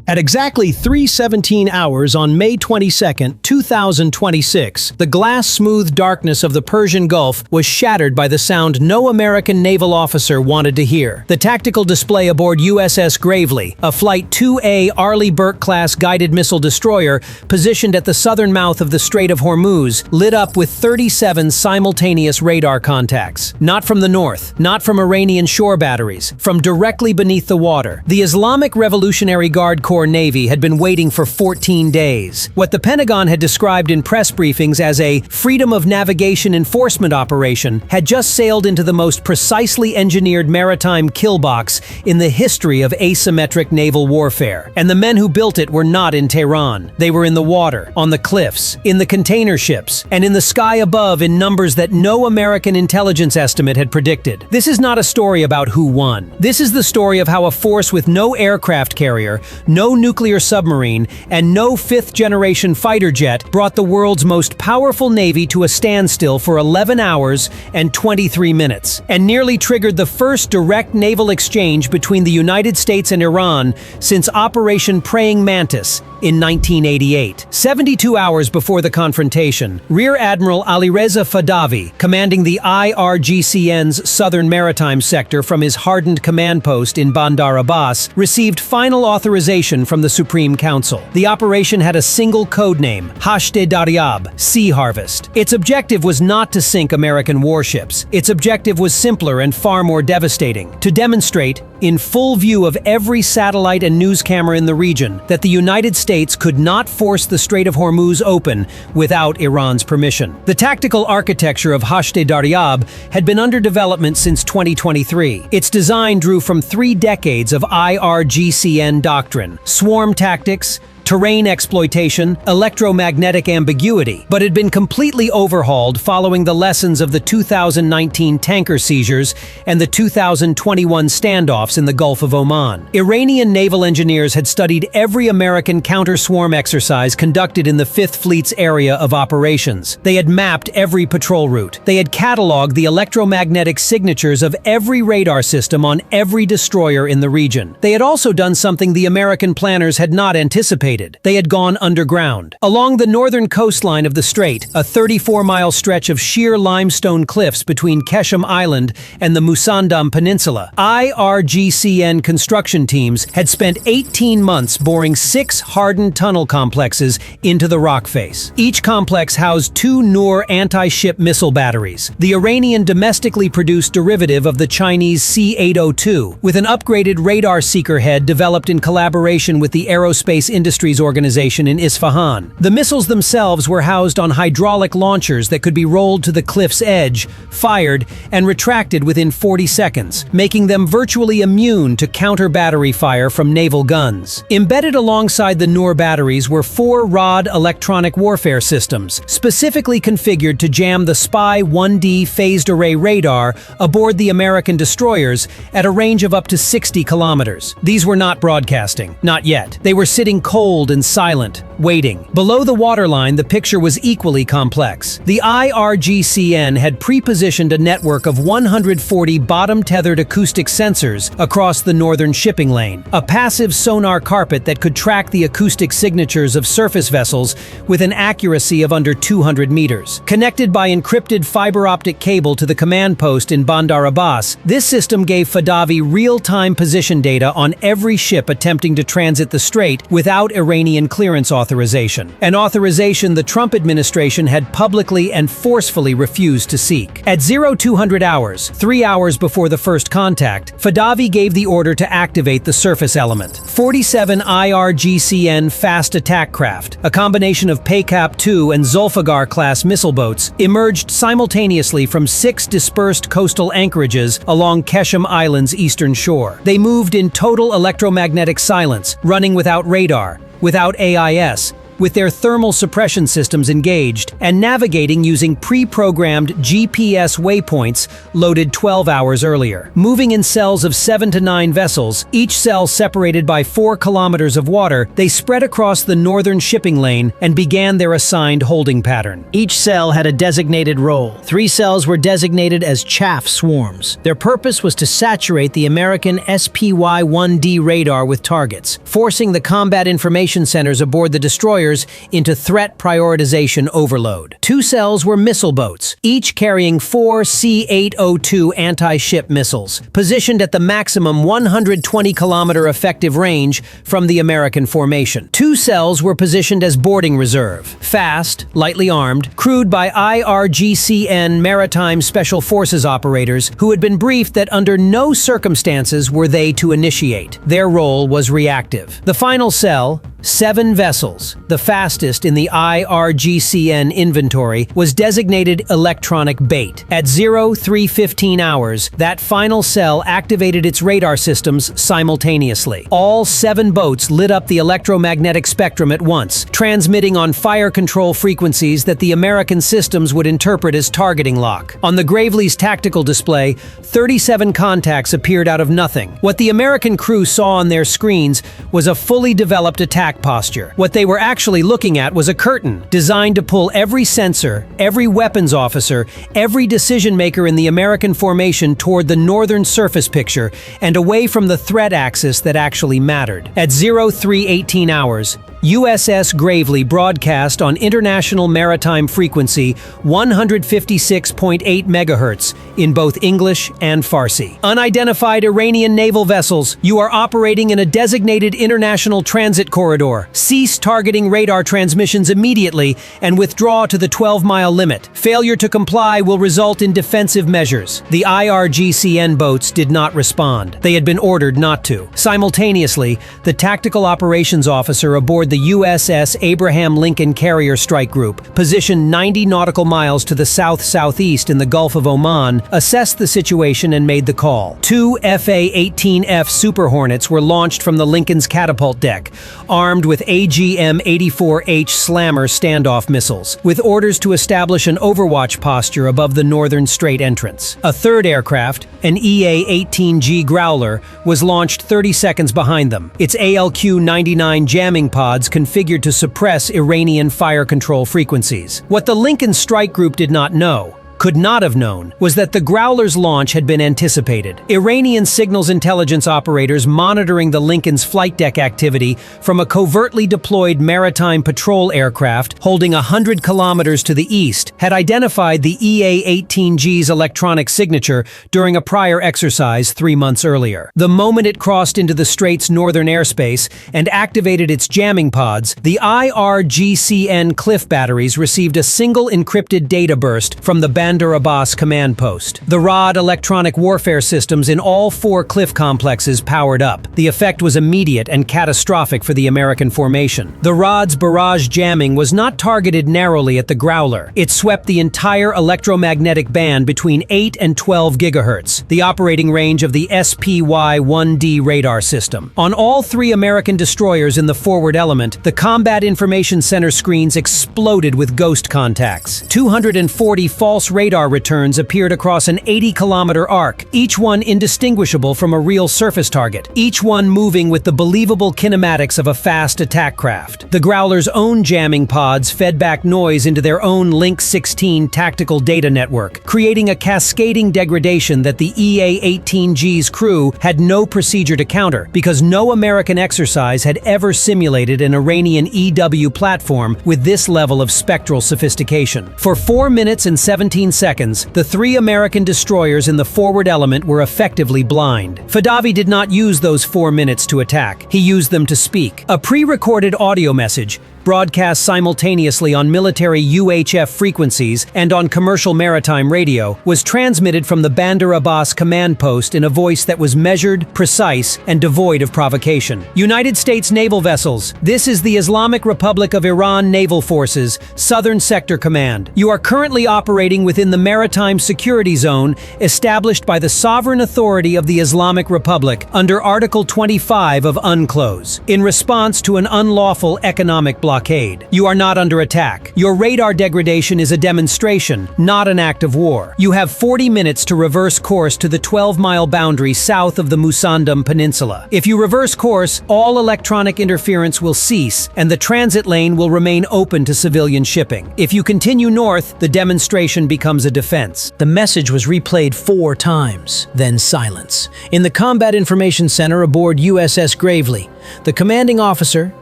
At exactly 3:17 hours on May 22, 2026, the glass-smooth darkness of the Persian Gulf was shattered by the sound no American naval officer wanted to hear. The tactical display aboard USS Gravely, a Flight 2A Arleigh Burke-class guided missile destroyer positioned at the southern mouth of the Strait of Hormuz, lit up with 37 simultaneous radar contacts. Not from the north, not from Iranian shore batteries, from directly beneath the water. The Islamic Revolutionary Guard Corps Navy had been waiting for 14 days. What the Pentagon had described in press briefings as a freedom of navigation enforcement operation had just sailed into the most precisely engineered maritime kill box in the history of asymmetric naval warfare. And the men who built it were not in Tehran. They were in the water, on the cliffs, in the container ships, and in the sky above in numbers that no American intelligence estimate had predicted. This is not a story about who won. This is the story of how a force with no aircraft carrier, no nuclear submarine, and no fifth-generation fighter jet brought the world's most powerful navy to a standstill for 11 hours and 23 minutes, and nearly triggered the first direct naval exchange between the United States and Iran since Operation Praying Mantis in 1988. 72 hours before the confrontation, Rear Admiral Alireza Fadavi, commanding the IRGCN's Southern Maritime Sector from his hardened command post in Bandar Abbas, received final authorization from the Supreme Council. The operation had a single code name, Hashde Daryab, Sea Harvest. Its objective was not to sink American warships. Its objective was simpler and far more devastating: to demonstrate, in full view of every satellite and news camera in the region, that the United States could not force the Strait of Hormuz open without Iran's permission. The tactical architecture of Hashde Daryab had been under development since 2023. Its design drew from 3 decades of IRGCN doctrine: swarm tactics, terrain exploitation, electromagnetic ambiguity, but had been completely overhauled following the lessons of the 2019 tanker seizures and the 2021 standoffs in the Gulf of Oman. Iranian naval engineers had studied every American counter-swarm exercise conducted in the Fifth Fleet's area of operations. They had mapped every patrol route. They had cataloged the electromagnetic signatures of every radar system on every destroyer in the region. They had also done something the American planners had not anticipated. They had gone underground. Along the northern coastline of the strait, a 34-mile stretch of sheer limestone cliffs between Keshem Island and the Musandam Peninsula, IRGCN construction teams had spent 18 months boring 6 hardened tunnel complexes into the rock face. Each complex housed 2 Noor anti-ship missile batteries, the Iranian domestically produced derivative of the Chinese C-802, with an upgraded radar seeker head developed in collaboration with the aerospace industry organization in Isfahan. The missiles themselves were housed on hydraulic launchers that could be rolled to the cliff's edge, fired, and retracted within 40 seconds, making them virtually immune to counter-battery fire from naval guns. Embedded alongside the Noor batteries were 4-rod electronic warfare systems, specifically configured to jam the Spy-1D phased array radar aboard the American destroyers at a range of up to 60 kilometers. These were not broadcasting, not yet. They were sitting cold and silent, waiting. Below the waterline, the picture was equally complex. The IRGCN had pre-positioned a network of 140 bottom-tethered acoustic sensors across the northern shipping lane, a passive sonar carpet that could track the acoustic signatures of surface vessels with an accuracy of under 200 meters. Connected by encrypted fiber-optic cable to the command post in Bandar Abbas, this system gave Fadavi real-time position data on every ship attempting to transit the strait without Iranian clearance authorization, an authorization the Trump administration had publicly and forcefully refused to seek. At 0200 hours, 3 hours before the first contact, Fadavi gave the order to activate the surface element. 47 IRGCN fast attack craft, a combination of PACAP-2 and Zulfiqar-class missile boats, emerged simultaneously from 6 dispersed coastal anchorages along Keshem Island's eastern shore. They moved in total electromagnetic silence, running without radar, without AIS, with their thermal suppression systems engaged and navigating using pre-programmed GPS waypoints loaded 12 hours earlier. Moving in cells of 7 to 9 vessels, each cell separated by 4 kilometers of water, they spread across the northern shipping lane and began their assigned holding pattern. Each cell had a designated role. 3 cells were designated as chaff swarms. Their purpose was to saturate the American SPY-1D radar with targets, forcing the combat information centers aboard the destroyers into threat prioritization overload. 2 cells were missile boats, each carrying 4 C-802 anti-ship missiles, positioned at the maximum 120-kilometer effective range from the American formation. 2 cells were positioned as boarding reserve, fast, lightly armed, crewed by IRGCN maritime special forces operators who had been briefed that under no circumstances were they to initiate. Their role was reactive. The final cell, 7 vessels, the fastest in the IRGCN inventory, was designated electronic bait. At 03:15 hours, that final cell activated its radar systems simultaneously. All 7 boats lit up the electromagnetic spectrum at once, transmitting on fire control frequencies that the American systems would interpret as targeting lock. On the Gravely's tactical display, 37 contacts appeared out of nothing. What the American crew saw on their screens was a fully developed attack posture. What they were actually looking at was a curtain designed to pull every sensor, every weapons officer, every decision maker in the American formation toward the northern surface picture and away from the threat axis that actually mattered. At 03:18 hours, USS Gravely broadcast on International Maritime Frequency 156.8 MHz in both English and Farsi. Unidentified Iranian naval vessels, you are operating in a designated international transit corridor. Cease targeting radar transmissions immediately and withdraw to the 12-mile limit. Failure to comply will result in defensive measures. The IRGCN boats did not respond. They had been ordered not to. Simultaneously, the tactical operations officer aboard the USS Abraham Lincoln Carrier Strike Group, positioned 90 nautical miles to the south-southeast in the Gulf of Oman, assessed the situation and made the call. 2 FA-18F Super Hornets were launched from the Lincoln's catapult deck, armed with AGM-84H Slammer standoff missiles, with orders to establish an overwatch posture above the northern strait entrance. A third aircraft, an EA-18G Growler, was launched 30 seconds behind them, its ALQ-99 jamming pods configured to suppress Iranian fire control frequencies. What the Lincoln Strike Group did not know, could not have known, was that the Growler's launch had been anticipated. Iranian signals intelligence operators monitoring the Lincoln's flight deck activity from a covertly deployed maritime patrol aircraft holding 100 kilometers to the east had identified the EA-18G's electronic signature during a prior exercise 3 months earlier. The moment it crossed into the Strait's northern airspace and activated its jamming pods, the IRGCN cliff batteries received a single encrypted data burst from the Bandar Abbas command post. The ROD electronic warfare systems in all 4 cliff complexes powered up. The effect was immediate and catastrophic for the American formation. The ROD's barrage jamming was not targeted narrowly at the Growler. It swept the entire electromagnetic band between 8 and 12 gigahertz, the operating range of the SPY-1D radar system. On all 3 American destroyers in the forward element, the Combat Information Center screens exploded with ghost contacts. 240 false radar returns appeared across an 80-kilometer arc, each one indistinguishable from a real surface target, each one moving with the believable kinematics of a fast attack craft. The Growler's own jamming pods fed back noise into their own Link 16 tactical data network, creating a cascading degradation that the EA-18G's crew had no procedure to counter, because no American exercise had ever simulated an Iranian EW platform with this level of spectral sophistication. For 4 minutes and 17 seconds, the 3 American destroyers in the forward element were effectively blind. Fadavi did not use those 4 minutes to attack. He used them to speak. A pre-recorded audio message, broadcast simultaneously on military UHF frequencies and on commercial maritime radio, was transmitted from the Bandar Abbas command post in a voice that was measured, precise, and devoid of provocation. United States naval vessels, this is the Islamic Republic of Iran Naval Forces, Southern Sector Command. You are currently operating within the maritime security zone established by the sovereign authority of the Islamic Republic under Article 25 of UNCLOS, in response to an unlawful economic blockade. blockade. You are not under attack. Your radar degradation is a demonstration, not an act of war. You have 40 minutes to reverse course to the 12-mile boundary south of the Musandam Peninsula. If you reverse course, all electronic interference will cease, and the transit lane will remain open to civilian shipping. If you continue north, the demonstration becomes a defense. The message was replayed 4 times, then silence. In the Combat Information Center aboard USS Gravely, the commanding officer,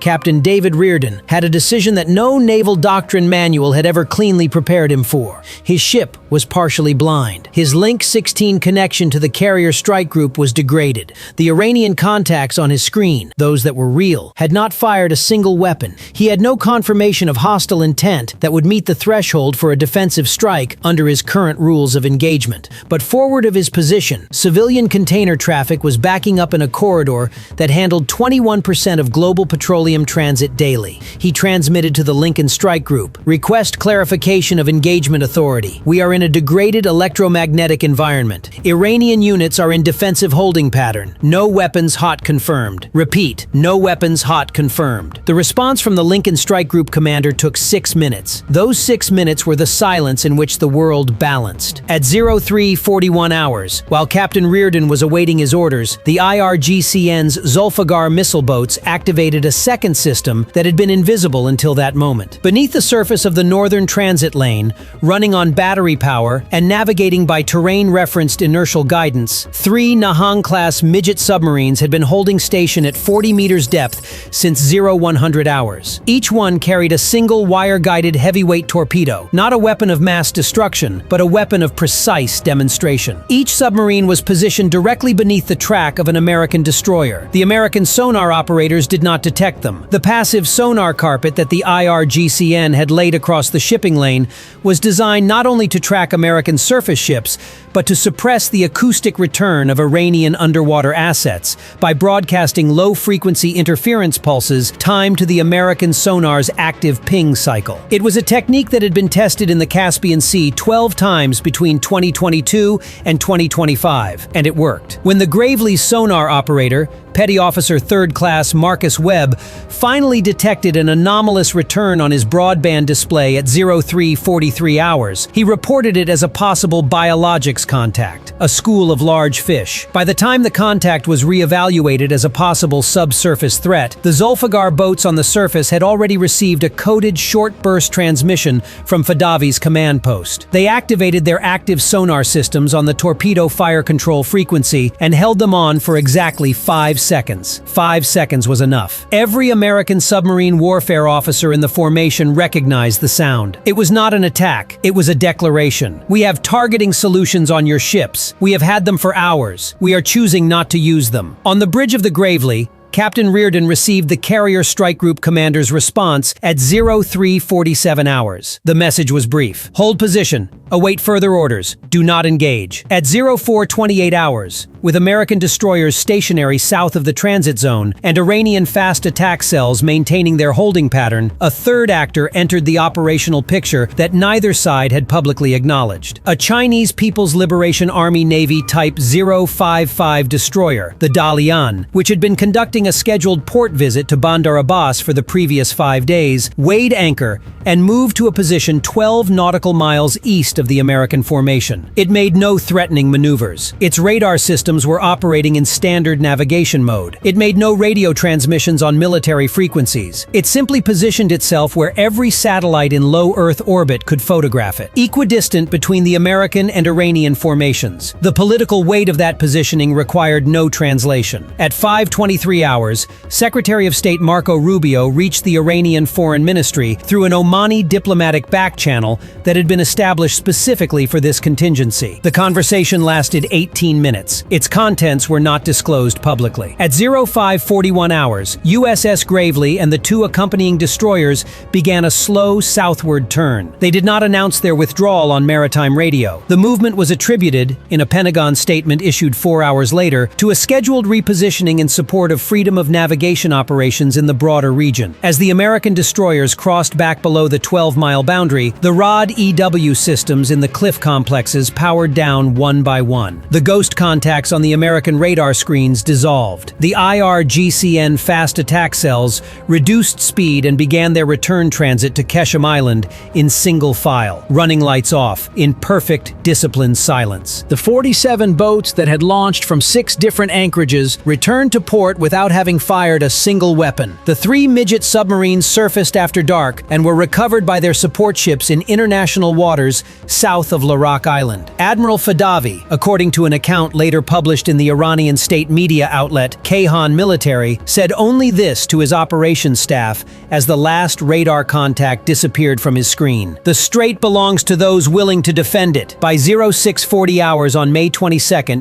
Captain David Rearen, had a decision that no naval doctrine manual had ever cleanly prepared him for. His ship was partially blind. His Link 16 connection to the carrier strike group was degraded. The Iranian contacts on his screen, those that were real, had not fired a single weapon. He had no confirmation of hostile intent that would meet the threshold for a defensive strike under his current rules of engagement. But forward of his position, civilian container traffic was backing up in a corridor that handled 21% of global petroleum transit daily. He transmitted to the Lincoln Strike Group, "Request clarification of engagement authority. We are in a degraded electromagnetic environment. Iranian units are in defensive holding pattern. No weapons hot confirmed. Repeat, no weapons hot confirmed." The response from the Lincoln Strike Group commander took 6 minutes. Those 6 minutes were the silence in which the world balanced. At 03:41 hours, while Captain Rearen was awaiting his orders, the IRGCN's Zulfiqar missile boats activated a second system that had been invisible until that moment. Beneath the surface of the northern transit lane, running on battery power and navigating by terrain-referenced inertial guidance, 3 Nahang-class midget submarines had been holding station at 40 meters depth since 0100 hours. Each one carried a single wire-guided heavyweight torpedo, not a weapon of mass destruction, but a weapon of precise demonstration. Each submarine was positioned directly beneath the track of an American destroyer. The American sonar operators did not detect them. The passive sonar carpet that the IRGCN had laid across the shipping lane was designed not only to track American surface ships, but to suppress the acoustic return of Iranian underwater assets by broadcasting low-frequency interference pulses timed to the American sonar's active ping cycle. It was a technique that had been tested in the Caspian Sea 12 times between 2022 and 2025, and it worked. When the Gravely's sonar operator, Petty Officer 3rd Class Marcus Webb, finally detected an anomalous return on his broadband display at 03:43 hours, he reported it as a possible biologics contact, a school of large fish. By the time the contact was reevaluated as a possible subsurface threat, the Zulfiqar boats on the surface had already received a coded short-burst transmission from Fadavi's command post. They activated their active sonar systems on the torpedo fire control frequency and held them on for exactly 5 seconds. 5 seconds was enough. Every American submarine warfare officer in the formation recognized the sound. It was not an attack, it was a declaration. "We have targeting solutions on your ships. We have had them for hours. We are choosing not to use them." On the bridge of the Gravely, Captain Rearen received the Carrier Strike Group commander's response at 03:47 hours. The message was brief. "Hold position. Await further orders. Do not engage." At 04:28 hours, with American destroyers stationary south of the transit zone and Iranian fast attack cells maintaining their holding pattern, a third actor entered the operational picture that neither side had publicly acknowledged. A Chinese People's Liberation Army Navy Type 055 destroyer, the Dalian, which had been conducting a scheduled port visit to Bandar Abbas for the previous 5 days, weighed anchor and moved to a position 12 nautical miles east of the American formation. It made no threatening maneuvers. Its radar systems were operating in standard navigation mode. It made no radio transmissions on military frequencies. It simply positioned itself where every satellite in low Earth orbit could photograph it, equidistant between the American and Iranian formations. The political weight of that positioning required no translation. At 5:23 hours, Secretary of State Marco Rubio reached the Iranian Foreign Ministry through an Omani diplomatic back channel that had been established specifically for this contingency. The conversation lasted 18 minutes. Its contents were not disclosed publicly. At 05:41 hours, USS Gravely and the 2 accompanying destroyers began a slow southward turn. They did not announce their withdrawal on maritime radio. The movement was attributed, in a Pentagon statement issued 4 hours later, to a scheduled repositioning in support of freedom freedom of navigation operations in the broader region. As the American destroyers crossed back below the 12-mile boundary, the ROD-EW systems in the cliff complexes powered down one by one. The ghost contacts on the American radar screens dissolved. The IRGCN fast attack cells reduced speed and began their return transit to Kesham Island in single file, running lights off, in perfect, disciplined silence. The 47 boats that had launched from 6 different anchorages returned to port without having fired a single weapon. The 3 midget submarines surfaced after dark and were recovered by their support ships in international waters south of Larak Island. Admiral Fadavi, according to an account later published in the Iranian state media outlet Kayhan Military, said only this to his operations staff as the last radar contact disappeared from his screen. The strait belongs to those willing to defend it. By 0640 hours on May 22,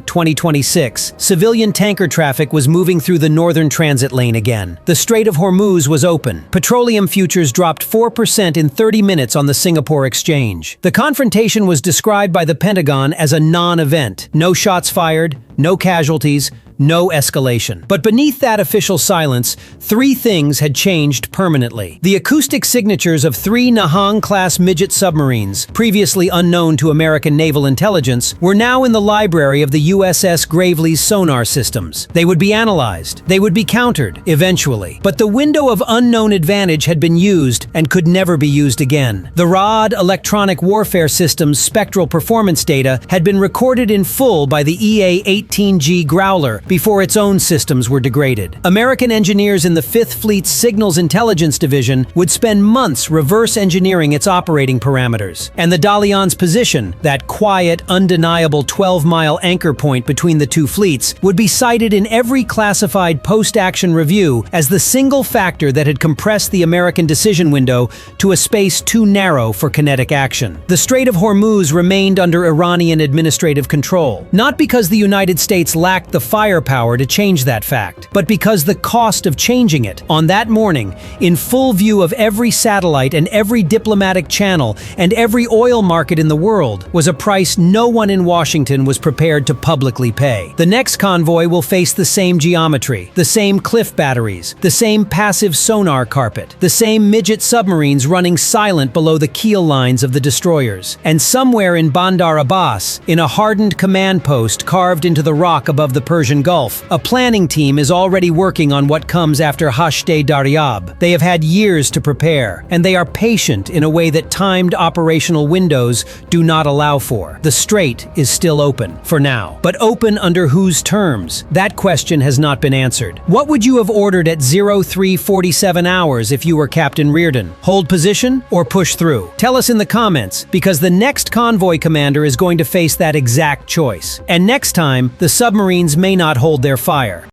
2026, civilian tanker traffic was moving through the northern transit lane again. The Strait of Hormuz was open. Petroleum futures dropped 4% in 30 minutes on the Singapore exchange. The confrontation was described by the Pentagon as a non-event. No shots fired, no casualties, no escalation. But beneath that official silence, 3 things had changed permanently. The acoustic signatures of 3 Nahang-class midget submarines, previously unknown to American naval intelligence, were now in the library of the USS Gravely's sonar systems. They would be analyzed. They would be countered, eventually. But the window of unknown advantage had been used and could never be used again. The ROD electronic warfare system's spectral performance data had been recorded in full by the EA-18G Growler before its own systems were degraded. American engineers in the 5th Fleet's Signals Intelligence Division would spend months reverse engineering its operating parameters. And the Dalian's position, that quiet, undeniable 12-mile anchor point between the 2 fleets, would be cited in every classified post-action review as the single factor that had compressed the American decision window to a space too narrow for kinetic action. The Strait of Hormuz remained under Iranian administrative control, not because the United States lacked the firepower to change that fact, but because the cost of changing it, on that morning, in full view of every satellite and every diplomatic channel and every oil market in the world, was a price no one in Washington was prepared to publicly pay. The next convoy will face the same geometry, the same cliff batteries, the same passive sonar carpet, the same midget submarines running silent below the keel lines of the destroyers. And somewhere in Bandar Abbas, in a hardened command post carved into the rock above the Persian Gulf, a planning team is already working on what comes after Hashde Daryab. They have had years to prepare, and they are patient in a way that timed operational windows do not allow for. The strait is still open, for now. But open under whose terms? That question has not been answered. What would you have ordered at 0347 hours if you were Captain Rearen? Hold position or push through? Tell us in the comments, because the next convoy commander is going to face that exact choice. And next time, the submarines may not hold their fire.